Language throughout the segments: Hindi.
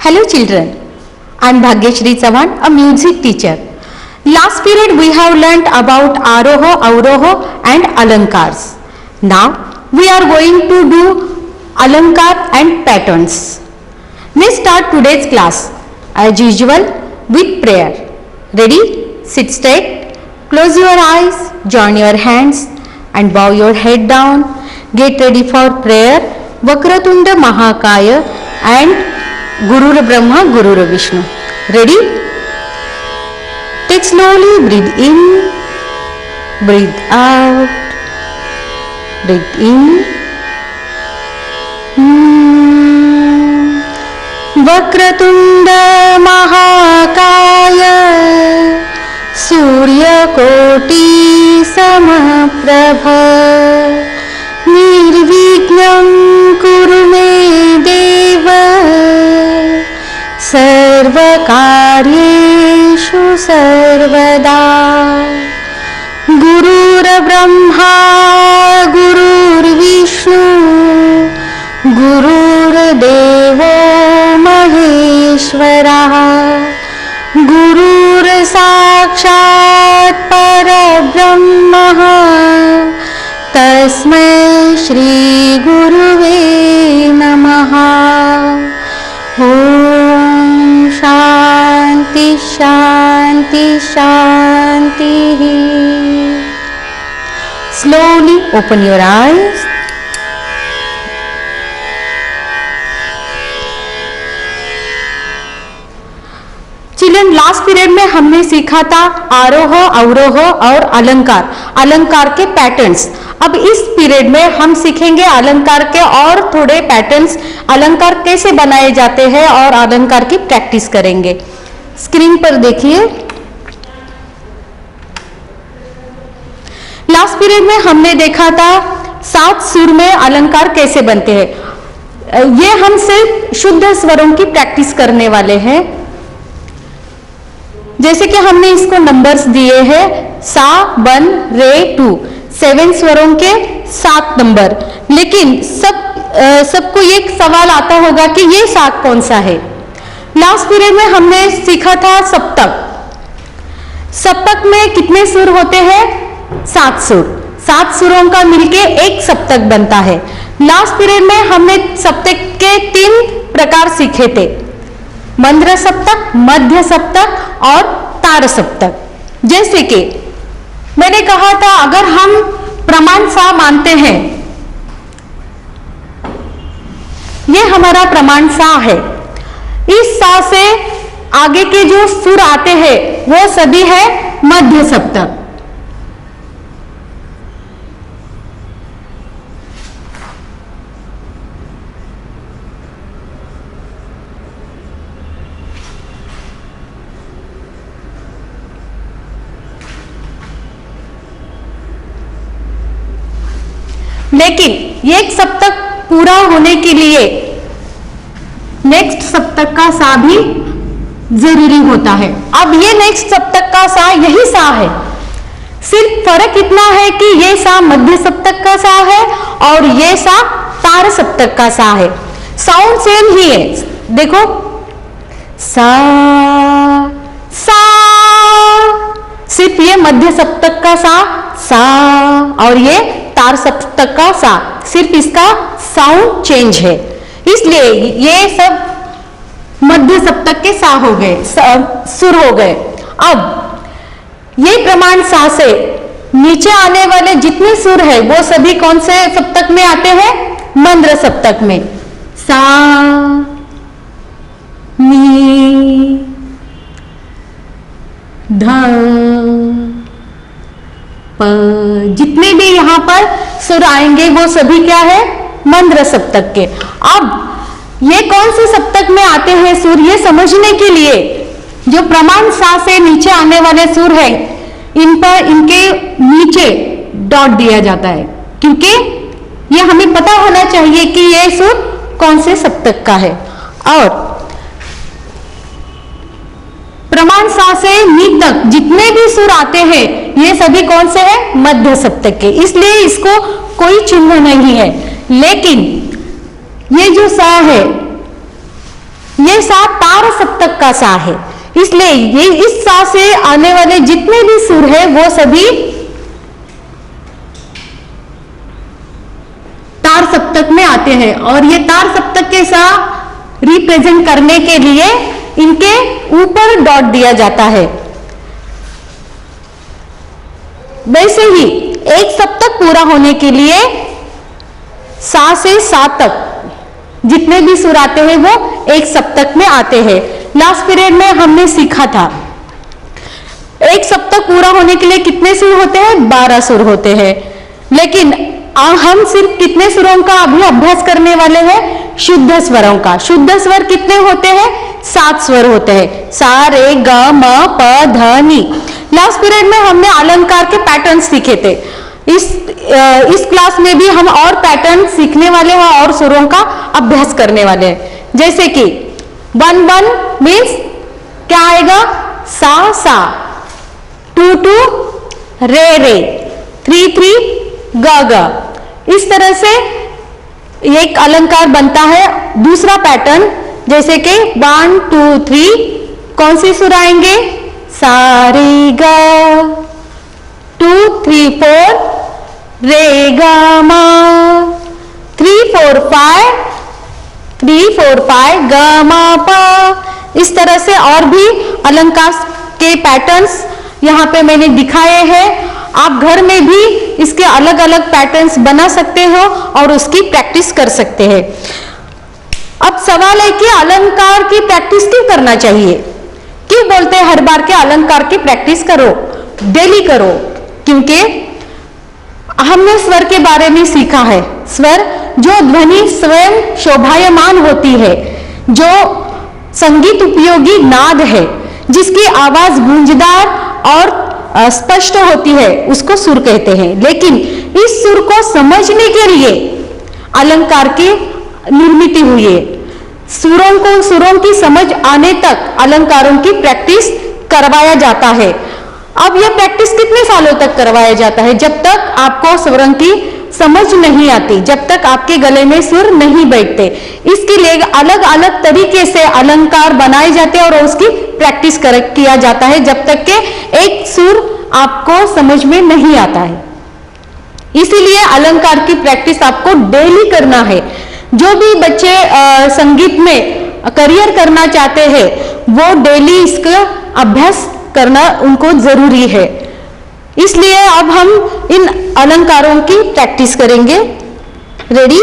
Hello children, I am Bhagyashree Chavan, a music teacher. Last period we have learnt about Aroha, Avroha and Alankars. Now we are going to do Alankar and patterns. Let's start today's class as usual with prayer. Ready? Sit straight, close your eyes, join your hands and bow your head down. Get ready for prayer. Vakratunda Mahakaya and Gurur Brahma, Gurur Vishnu. Ready? Take slowly, breathe in, breathe out, breathe in. Vakratunda Mahakaya, Surya Koti Samaprabha, Nirvignam Kuru me Deva, सर्वकार्येषु सर्वदा. गुरुर्ब्रह्मा गुरुर्विष्णु गुरुर्देवो महेश्वरः, गुरुर्साक्षात् परब्रह्मः, तस्मै श्री गुरुवे नमः. शांति शांति शांति. Slowly open your eyes. Children, last period में हमने सीखा था आरोह, अवरोह और अलंकार, अलंकार के पैटर्न्स. अब इस पीरियड में हम सीखेंगे अलंकार के और थोड़े पैटर्न्स, अलंकार कैसे बनाए जाते हैं और अलंकार की प्रैक्टिस करेंगे. स्क्रीन पर देखिए. लास्ट पीरियड में हमने देखा था 7 सुर में अलंकार कैसे बनते हैं. ये हम सिर्फ शुद्ध स्वरों की प्रैक्टिस करने वाले हैं. जैसे कि हमने इसको नंबर्स दिए हैं सा, बन, रे, टू, 7 स्वरों के 7 नंबर. लेकिन सबको एक सवाल आता होगा कि ये सा कौन सा है. लास्ट पीरियड में हमने सीखा था सप्तक. सप्तक में कितने सुर होते हैं? 7 सुर. 7 सुरों का मिलके एक सप्तक बनता है. लास्ट पीरियड में हमने सप्तक के 3 प्रकार सीखे थे, मंद्र सप्तक, मध्य सप्तक और तार सप्तक. जैसे कि मैंने कहा था अगर हम प्रमाण सा मानते हैं, ये हमारा प्रमाण सा है, इस सा से आगे के जो सुर आते हैं वो सभी है मध्य सप्तक. लेकिन एक सप्तक पूरा होने के लिए नेक्स्ट सप्तक का सा भी जरूरी होता है. अब ये नेक्स्ट सप्तक का सा यही सा है, सिर्फ फर्क इतना है कि ये सा मध्य सप्तक का सा है और ये सा तार सप्तक का सा है. साउंड सेम ही है. देखो सा सा, सिर्फ ये मध्य सप्तक का सा और ये तार सप्तक का सा, सिर्फ इसका साउंड चेंज है. इसलिए ये सब मध्य सप्तक के सा हो गए, सुर हो गए. अब ये प्रमाण सा से नीचे आने वाले जितने सुर है वो सभी कौन से सप्तक में आते हैं? मंद्र सप्तक में. सा, नी, ध, जितने भी यहाँ पर सुर आएंगे वो सभी क्या है? मंद्र सप्तक के. अब ये कौन से सप्तक में आते हैं सुर, ये समझने के लिए जो प्रमाण सा से नीचे आने वाले सुर है इन पर इनके नीचे डॉट दिया जाता है, क्योंकि ये हमें पता होना चाहिए कि ये सुर कौन से सप्तक का है। और प्रमाण सा से नी तक जितने भी सुर आते हैं ये सभी कौन से हैं, मध्य सप्तक के, इसलिए इसको कोई चिन्ह नहीं है। लेकिन ये जो सा है ये सा तार सप्तक का सा है, इसलिए ये इस सा से आने वाले जितने भी सुर है वो सभी तार सप्तक में आते हैं। और ये तार सप्तक के सा रिप्रेजेंट करने के लिए इनके ऊपर डॉट दिया जाता है। वैसे ही एक सप्तक पूरा होने के लिए सा से सा तक जितने भी सुर आते हैं वो एक सप्तक में आते हैं। लास्ट पीरियड में हमने सीखा था एक सप्तक पूरा होने के लिए कितने सुर होते हैं, 12 सुर होते हैं। लेकिन हम सिर्फ कितने सुरों का अभी अभ्यास करने वाले हैं, शुद्ध स्वरों का। शुद्ध स्वर कितने होते हैं, 7 स्वर होते हैं, सा रे ग म प ध नी। लास्ट पीरियड में हमने अलंकार के पैटर्न सीखे थे। इस क्लास में भी हम और पैटर्न सीखने वाले हैं और सुरों का अभ्यास करने वाले हैं। जैसे कि 1-1 मीन्स क्या आएगा, सा सा, 2-2 रे रे, 3-3 ग ग। इस तरह से एक अलंकार बनता है। दूसरा पैटर्न जैसे कि 1-2-3 कौन सी सुर आएंगे, सा रे ग, 2-3-4 रे ग म, 3-4-5 3-4-5 ग म प। इस तरह से और भी अलंकार के पैटर्न्स यहाँ पे मैंने दिखाए हैं। आप घर में भी इसके अलग अलग पैटर्न्स बना सकते हो और उसकी प्रैक्टिस कर सकते हैं। अब सवाल है कि अलंकार की प्रैक्टिस क्यों करना चाहिए, क्यों बोलते हैं हर बार के अलंकार की प्रैक्टिस करो, डेली करो। क्योंकि हमने स्वर के बारे में सीखा है। स्वर जो ध्वनि स्वयं शोभायमान होती है, जो संगीत उपयोगी नाद है, जिसकी आवाज गूंजदार और स्पष्ट होती है, उसको सुर कहते हैं। लेकिन इस सुर को समझने के लिए अलंकार की निर्मित हुई है। सुरों की समझ आने तक अलंकारों की प्रैक्टिस करवाया जाता है। अब यह प्रैक्टिस कितने सालों तक करवाया जाता है, जब तक आपको स्वरों की समझ नहीं आती, जब तक आपके गले में सुर नहीं बैठते। इसके लिए अलग अलग तरीके से अलंकार बनाए जाते हैं और उसकी प्रैक्टिस किया जाता है जब तक के एक सुर आपको समझ में नहीं आता है। इसीलिए अलंकार की प्रैक्टिस आपको डेली करना है। जो भी बच्चे संगीत में करियर करना चाहते हैं वो डेली इसका अभ्यास करना उनको जरूरी है। इसलिए अब हम इन अलंकारों की प्रैक्टिस करेंगे। रेडी?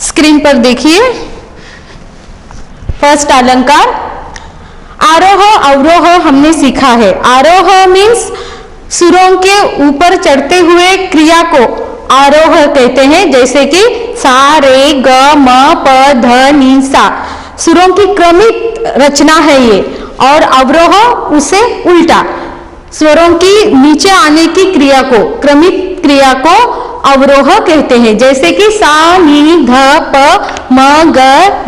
स्क्रीन पर देखिए। फर्स्ट अलंकार आरोह अवरोह हमने सीखा है। आरोह मीन्स सुरों के ऊपर चढ़ते हुए क्रिया को आरोह कहते हैं। जैसे कि सा रे ग म प ध नी सा, सुरों की क्रमित रचना है ये। और अवरोह उसे उल्टा, स्वरों की नीचे आने की क्रिया को, क्रमित क्रिया को अवरोह कहते हैं। जैसे कि सा नी ध प म ग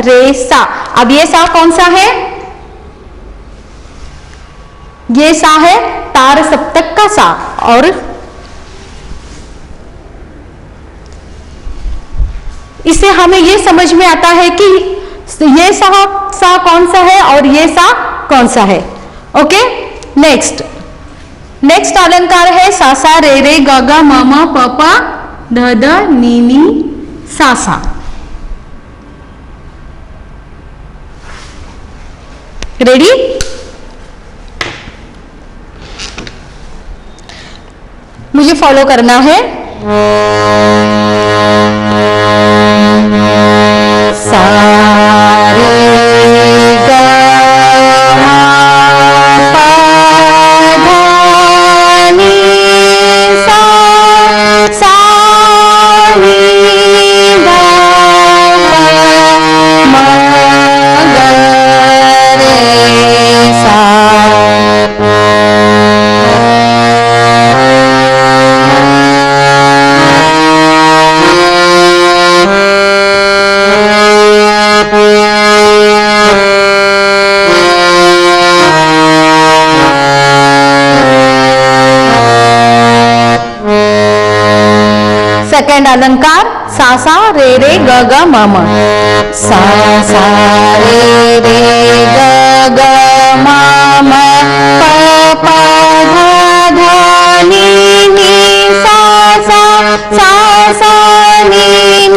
रे सा। अब ये सा कौन सा है? ये सा है तार सप्तक का सा। और इससे हमें ये समझ में आता है कि ये सा कौन सा है और ये सा कौन सा है। ओके, नेक्स्ट अलंकार है सा सा रे रे ग ग म म प प ध ध नी नी सा सा। रेडी? मुझे फॉलो करना है। सा रे ग म प ध नी सा, सा नी ध म ग रे सा। सेकंड अलंकार सा सा रे रे ग ग म म। सा सा रे रे ग ग म म प प ध ध नि नि सा सा नि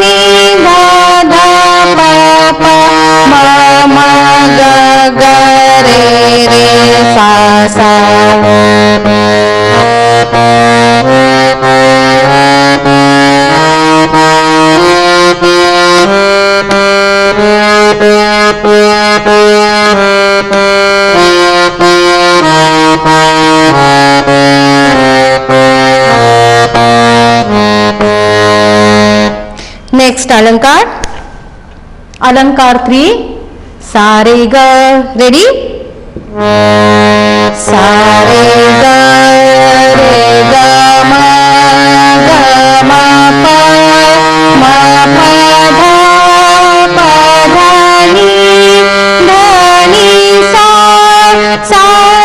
नि ध ध प प म म ग ग रे रे सा सा। नेक्स्ट अलंकार, अलंकार 3 सारे ग, रेडी, सारे ग रे ग म ग म प म प ध प ध नि सा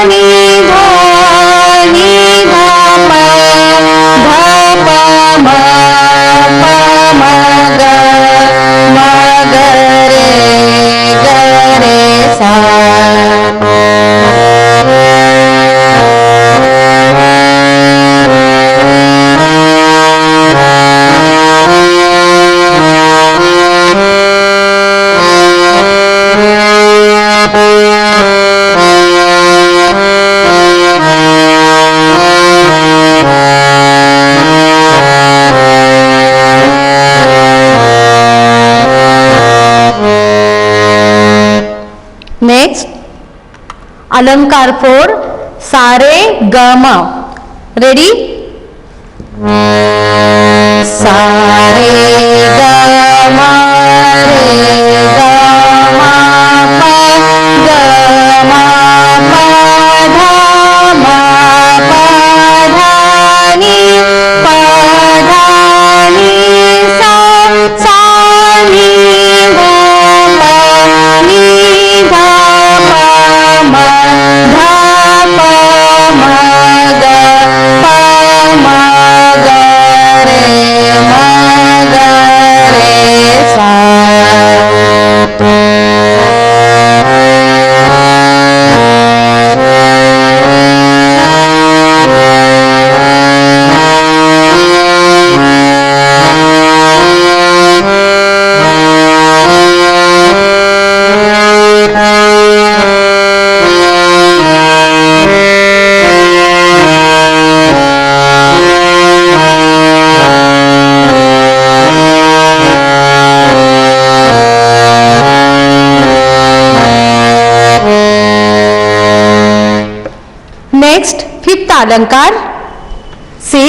नि ध नि ध प म प म ग रे सा। नेक्स्ट अलंकार 4 सारे ग म, रेडी, सारे ग म रे ग म प ग म प ध म प ध नि सा नि ध प नि ध प म ध प म ग प म ग रे सा। नेक्स्ट फिफ्थ अलंकार से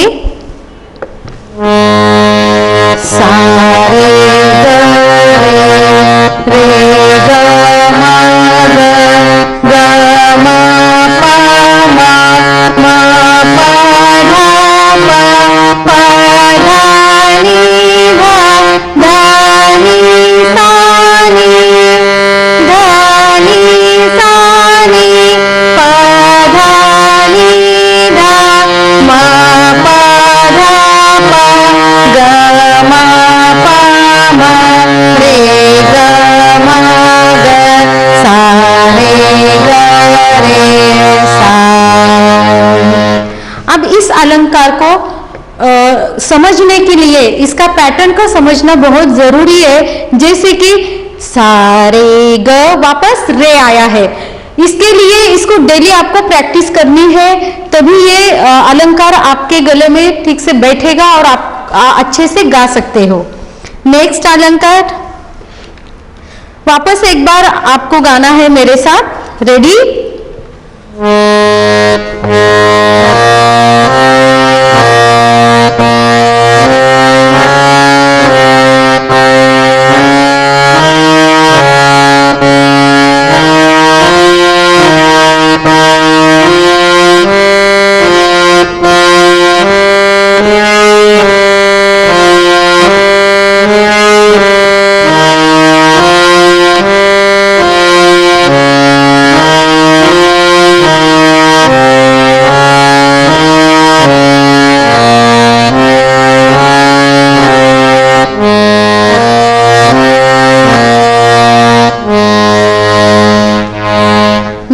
सारे ग रे ग म ग म प म म प ध प ध नि ध नि सा नि ध नि सा नि प ध नि ध म प ध प ग म प म रे ग म ग सा रे ग रे सा। अब इस अलंकार को समझने के लिए इसका पैटर्न को समझना बहुत जरूरी है। जैसे कि सारे ग वापस रे आया है, इसके लिए इसको डेली आपको प्रैक्टिस करनी है, तभी ये अलंकार आपके गले में ठीक से बैठेगा और आप अच्छे से गा सकते हो। नेक्स्ट अलंकार वापस एक बार आपको गाना है मेरे साथ, रेडी,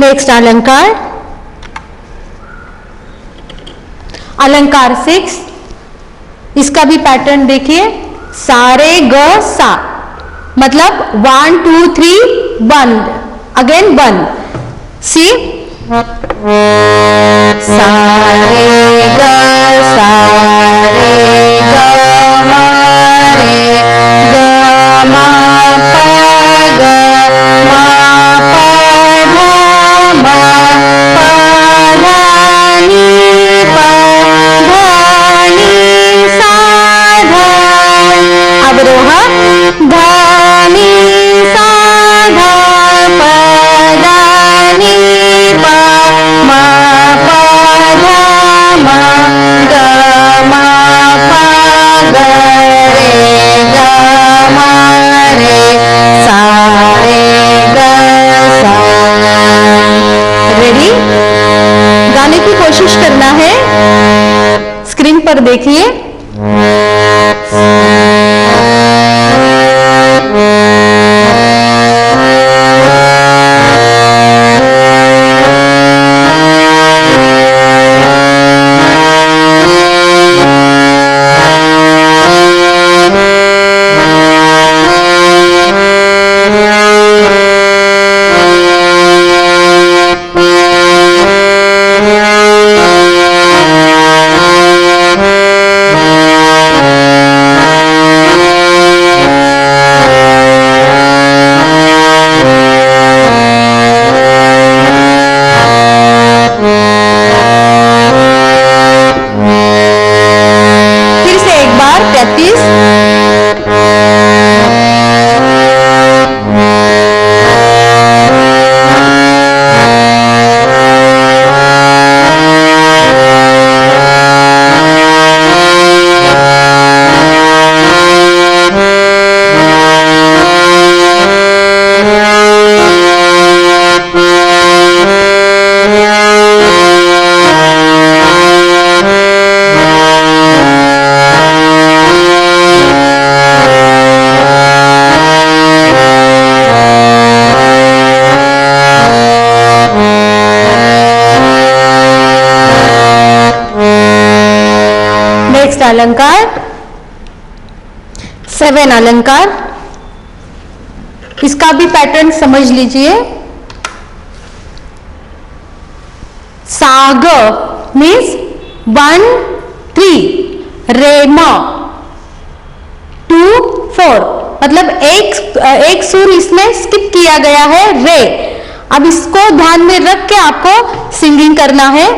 नेक्स्ट अलंकार, अलंकार 6, इसका भी पैटर्न देखिए, सारे ग सा, मतलब 1 2 3 बंद, अगेन बंद, सी सारे ग सारे ग रे ग मा पा ग मा पा धा मा पा धा नी पा धा नी सा धा, अवरोह धा नी सा धा पा धा नी पा मा पा धा मा ग मा पा ग रे ग मा रे सा रे ग सा। रेडी? गाने की कोशिश करना है, स्क्रीन पर देखिए। अलंकार 7 अलंकार, इसका भी पैटर्न समझ लीजिए। साग मीन्स 1 3, रेम 2 4, मतलब एक सुर इसमें स्किप किया गया है, रे। अब इसको ध्यान में रख के आपको सिंगिंग करना है।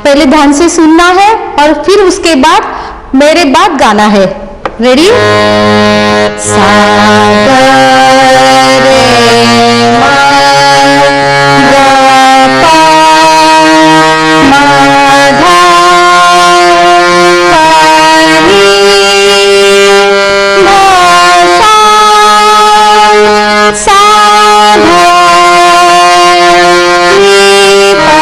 पहले ध्यान से सुनना है और फिर उसके बाद मेरे बाद गाना है। रेडी? सा ग रे मा ग पा मा धा पा नी धा सा धा नी पा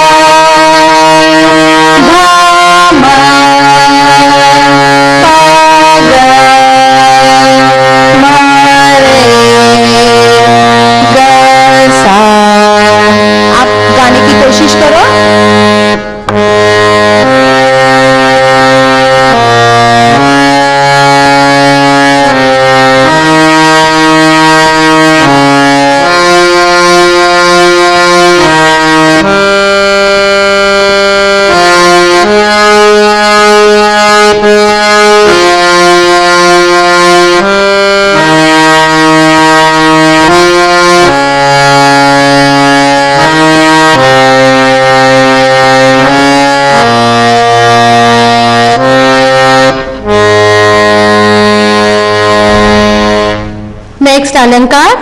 नेक्स्ट अलंकार,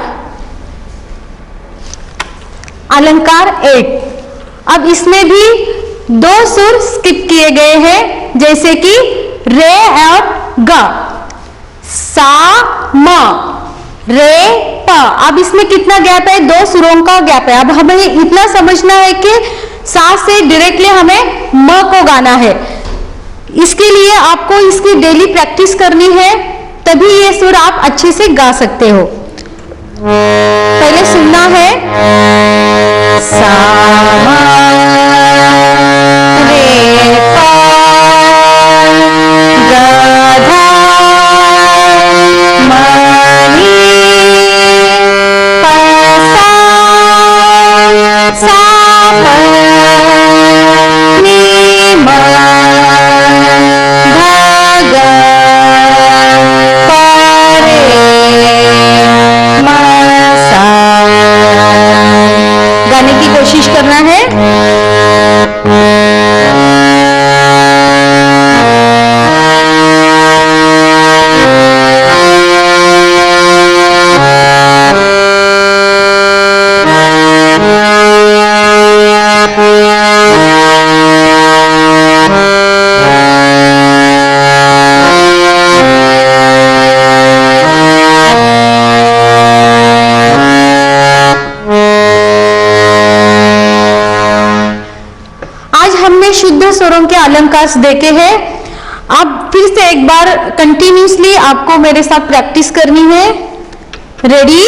अलंकार 8। अब इसमें भी 2 सुर स्किप किए गए हैं, जैसे कि रे और ग, सा म रे प। अब इसमें कितना गैप है? 2 सुरों का गैप है। अब हमें इतना समझना है कि सा से डायरेक्टली हमें म को गाना है। इसके लिए आपको इसकी डेली प्रैक्टिस करनी है, तभी ये सुर आप अच्छे से गा सकते हो। पहले सुनना है। सा मा रे पा ग धा म नी प सा प नी म ध ग प रे म सा। गाने की कोशिश करना है। हमने शुद्ध स्वरों के अलंकार देखे हैं। अब फिर से एक बार कंटिन्यूसली आपको मेरे साथ प्रैक्टिस करनी है। रेडी?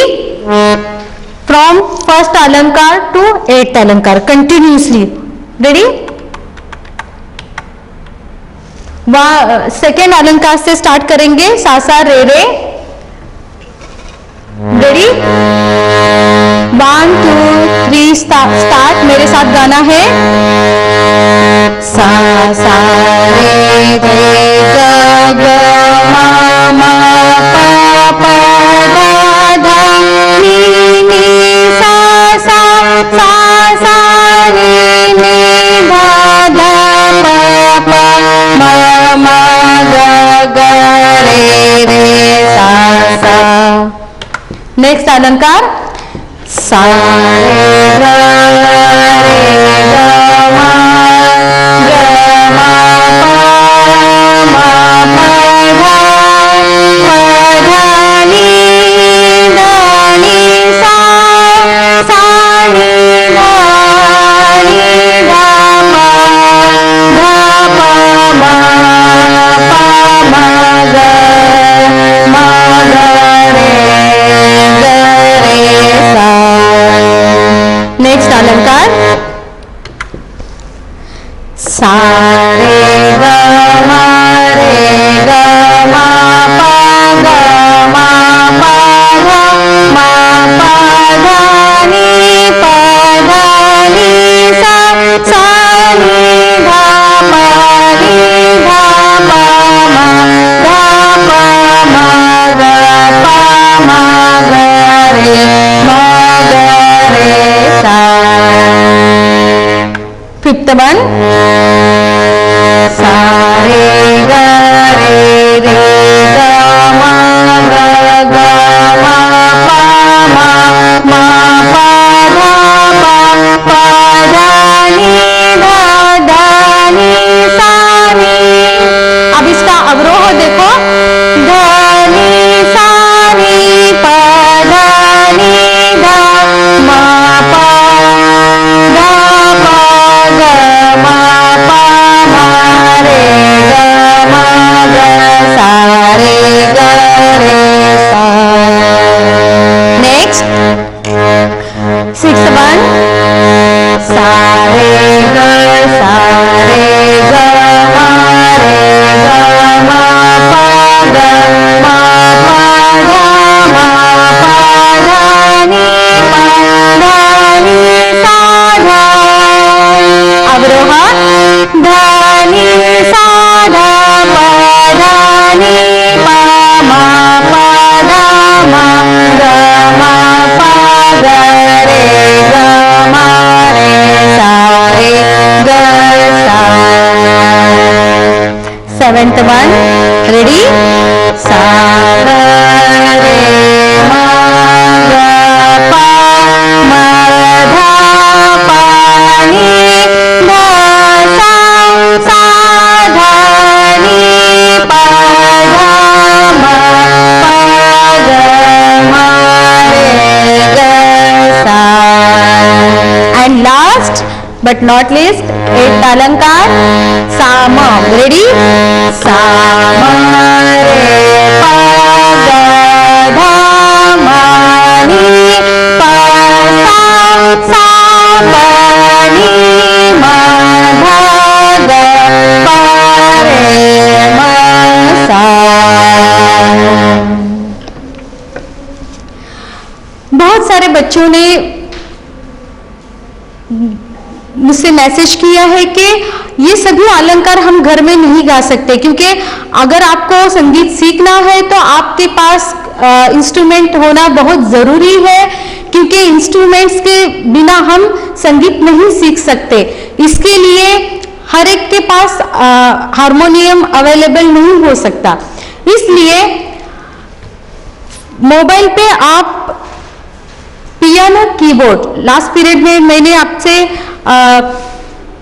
फ्रॉम फर्स्ट अलंकार टू 8th अलंकार कंटिन्यूसली। रेडी? सेकेंड अलंकार से स्टार्ट करेंगे। सा सा रे रे। रेडी? 1 2 3 स्टार्ट। मेरे साथ गाना है। सा सा रे रे ग ग म म प प ध ध नि नि सा सा सा सा रे नि ध ध प प म म ग ग रे रे सा सा। नेक्स्ट अलंकार। सा रे ग रे ग म नेक्स्ट अलंकार। सा रे ग म रे ग म प ग म प ध म प ध नि प ध नि सा सा नि ध प नि ध प म ध प म ग प म ग रे म ग रे सा। Fifth one. सा रे ग रे रे ग म ग ग म प म प ध प ध नि ध ध नि सा नि। अब इसका अवरोह देखो। ध नि सा नि प ध नि ध म प ध प ग म प म रे ग म ग सा रे ग रे सा। Next sixth one. सा रे ग सा रे ग म रे ग म प ग म प ध म प ध नि प ध नि सा ध। अवरोह। ध नि सा ध प ध नि प म प ध म ग म प ग रे ग म रे सा रे ग सा। Seventh one. रेडी? सा ग रे म ग प म ध प नि ध सा सा ध नि प ध म प ग म रे ग सा। And last but not least 8th अलंकार। सा म। रेडी? सा म रे प ग ध म नि प बच्चों ने मुझसे मैसेज किया है कि ये सभी अलंकार हम घर में नहीं गा सकते, क्योंकि अगर आपको संगीत सीखना है तो आपके पास इंस्ट्रूमेंट होना बहुत जरूरी है, क्योंकि इंस्ट्रूमेंट्स के बिना हम संगीत नहीं सीख सकते। इसके लिए हर एक के पास हारमोनियम अवेलेबल नहीं हो सकता। इसलिए मोबाइल पे आप पियानो कीबोर्ड, लास्ट पीरियड में मैंने आपसे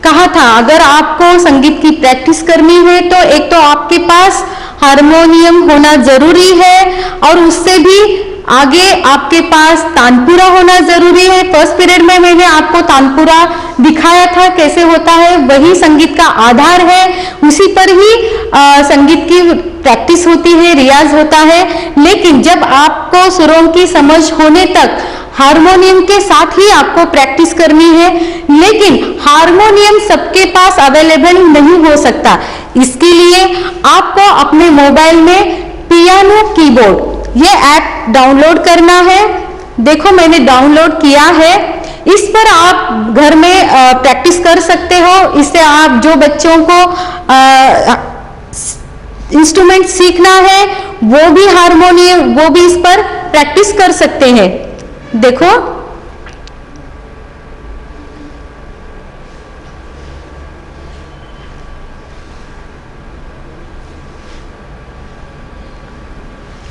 कहा था अगर आपको संगीत की प्रैक्टिस करनी है तो एक तो आपके पास हारमोनियम होना जरूरी है, और उससे भी आगे आपके पास तानपुरा होना जरूरी है। फर्स्ट पीरियड में मैंने आपको तानपुरा दिखाया था कैसे होता है, वही संगीत का आधार है, उसी पर ही संगीत की प्रैक्टिस होती है, रियाज होता है। लेकिन जब आपको सुरों की समझ होने तक हारमोनियम के साथ ही आपको प्रैक्टिस करनी है, लेकिन हारमोनियम सबके पास अवेलेबल नहीं हो सकता। इसके लिए आपको अपने मोबाइल में पियानो कीबोर्ड ये ऐप डाउनलोड करना है। देखो मैंने डाउनलोड किया है, इस पर आप घर में प्रैक्टिस कर सकते हो। इससे आप जो बच्चों को इंस्ट्रूमेंट सीखना है वो भी हारमोनियम वो भी इस पर प्रैक्टिस कर सकते हैं। देखो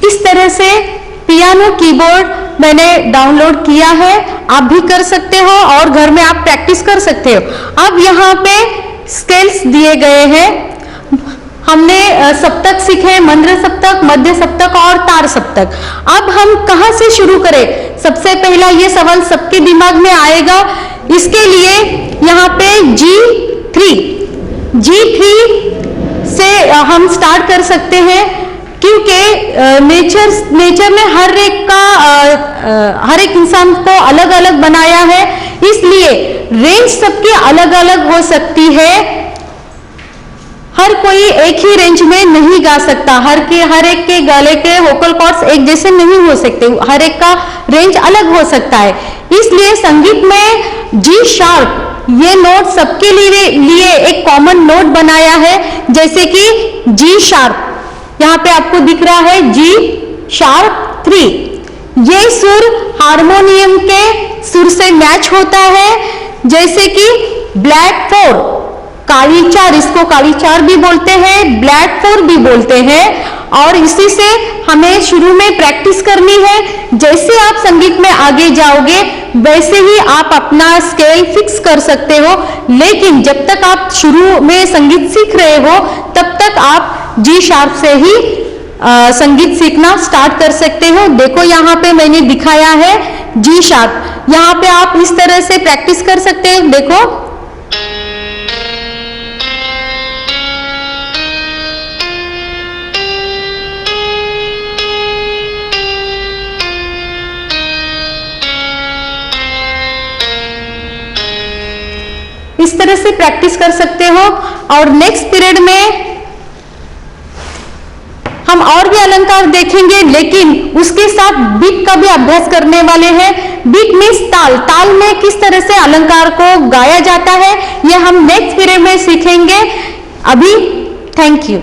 इस तरह से पियानो कीबोर्ड मैंने डाउनलोड किया है, आप भी कर सकते हो और घर में आप प्रैक्टिस कर सकते हो। अब यहाँ पे स्केल्स दिए गए हैं। हमने सप्तक सीखे, मंद्र सप्तक, मध्य सप्तक और तार सप्तक। अब हम कहाँ से शुरू करें? सबसे पहला ये सवाल सबके दिमाग में आएगा। इसके लिए यहाँ पे G3 से हम स्टार्ट कर सकते हैं, क्योंकि नेचर ने हर एक इंसान को अलग अलग बनाया है, इसलिए रेंज सबकी अलग अलग हो सकती है। हर कोई एक ही रेंज में नहीं गा सकता, हर एक के गले के वोकल कॉर्ड्स एक जैसे नहीं हो सकते, हर एक का रेंज अलग हो सकता है। इसलिए संगीत में जी शार्प ये नोट सबके लिए एक कॉमन नोट बनाया है, जैसे कि जी शार्प यहाँ पे आपको दिख रहा है जी शार्प 3। ये सुर हारमोनियम के सुर से मैच होता है, जैसे कि ब्लैक 4, काली 4, इसको काली 4 भी बोलते हैं, ब्लैक 4 भी बोलते हैं। और इसी से हमें शुरू में प्रैक्टिस करनी है। जैसे आप संगीत में आगे जाओगे वैसे ही आप अपना स्केल फिक्स कर सकते हो, लेकिन जब तक आप शुरू में संगीत सीख रहे हो तब तक आप जी शार्प से ही संगीत सीखना स्टार्ट कर सकते हो। देखो यहाँ पे मैंने दिखाया है जी शार्प, यहाँ पे आप इस तरह से प्रैक्टिस कर सकते हो। देखो इस तरह से प्रैक्टिस कर सकते हो। और नेक्स्ट पीरियड में हम और भी अलंकार देखेंगे, लेकिन उसके साथ बीट का भी अभ्यास करने वाले हैं। बीट मीन्स ताल, ताल में किस तरह से अलंकार को गाया जाता है, यह हम नेक्स्ट पीरियड में सीखेंगे। अभी थैंक यू।